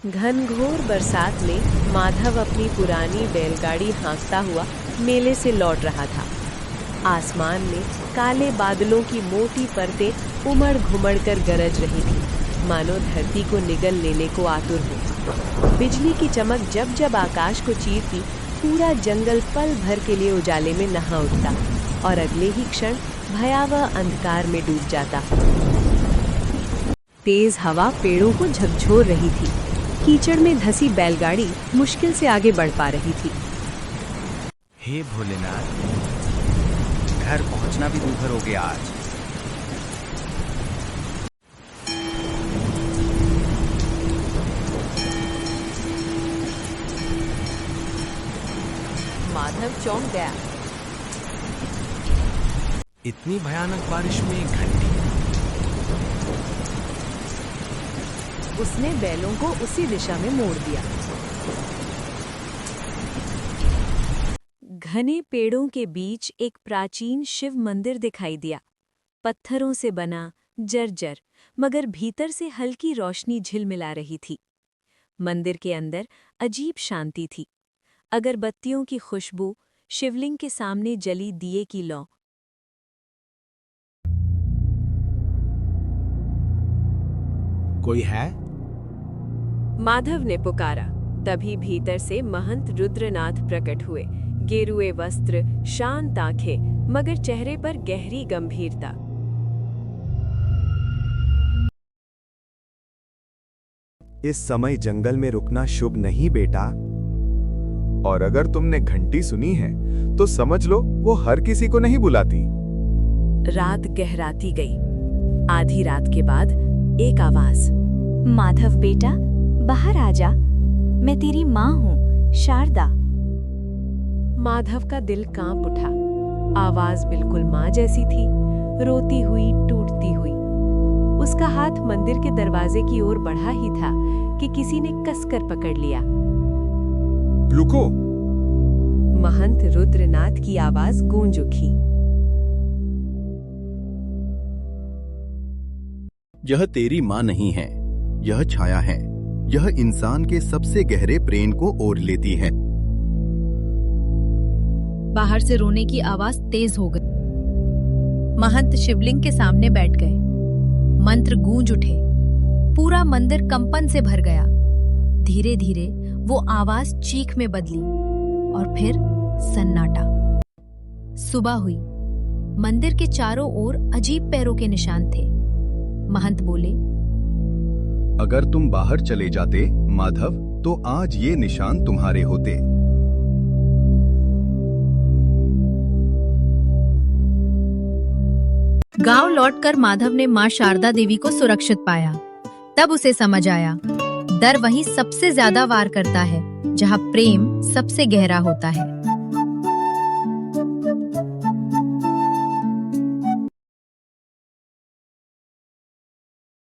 घनघोर बरसात में माधव अपनी पुरानी बैलगाड़ी हाँकता हुआ मेले से लौट रहा था। आसमान में काले बादलों की मोटी परतें उमड़ घुमड़ कर गरज रही थी, मानो धरती को निगल लेने को आतुर हो। बिजली की चमक जब जब आकाश को चीरती, पूरा जंगल पल भर के लिए उजाले में नहा उठता और अगले ही क्षण भयावह अंधकार में डूब जाता। तेज हवा पेड़ों को झकझोर रही थी। कीचड़ में धसी बैलगाड़ी मुश्किल से आगे बढ़ पा रही थी। हे भोलेनाथ, घर पहुंचना भी दूभर हो गया आज। माधव चौंक गया। इतनी भयानक बारिश में घंटी। उसने बैलों को उसी दिशा में मोड़ दिया। घने पेड़ों के बीच एक प्राचीन शिव मंदिर दिखाई दिया। पत्थरों से बना, जर्जर, मगर भीतर से हल्की रोशनी झिलमिला रही थी। मंदिर के अंदर अजीब शांति थी। अगरबत्तियों की खुशबू, शिवलिंग के सामने जली दिए की लौ। कोई है? माधव ने पुकारा। तभी भीतर से महंत रुद्रनाथ प्रकट हुए। गेरुए वस्त्र, शांत आंखें, मगर चेहरे पर गहरी गंभीरता। इस समय जंगल में रुकना शुभ नहीं बेटा। और अगर तुमने घंटी सुनी है तो समझ लो वो हर किसी को नहीं बुलाती। रात गहराती गई। आधी रात के बाद एक आवाज, माधव बेटा, बाहर आजा, मैं तेरी माँ हूँ, शारदा। माधव का दिल कांप उठा। आवाज बिल्कुल माँ जैसी थी, रोती हुई, टूटती हुई। उसका हाथ मंदिर के दरवाजे की ओर बढ़ा ही था कि किसी ने कसकर पकड़ लिया। रुको! महंत रुद्रनाथ की आवाज गूंज उठी। यह तेरी माँ नहीं है, यह छाया है। यह इंसान के सबसे गहरे प्रेम को ओढ़ लेती है। बाहर से रोने की आवाज तेज हो गई। महंत शिवलिंग के सामने बैठ गए। मंत्र गूंज उठे। पूरा मंदिर कंपन से भर गया। धीरे धीरे वो आवाज चीख में बदली और फिर सन्नाटा। सुबह हुई। मंदिर के चारों ओर अजीब पैरों के निशान थे। महंत बोले, अगर तुम बाहर चले जाते माधव, तो आज ये निशान तुम्हारे होते। गांव लौटकर माधव ने मां शारदा देवी को सुरक्षित पाया। तब उसे समझ आया, डर वहीं सबसे ज्यादा वार करता है जहां प्रेम सबसे गहरा होता है।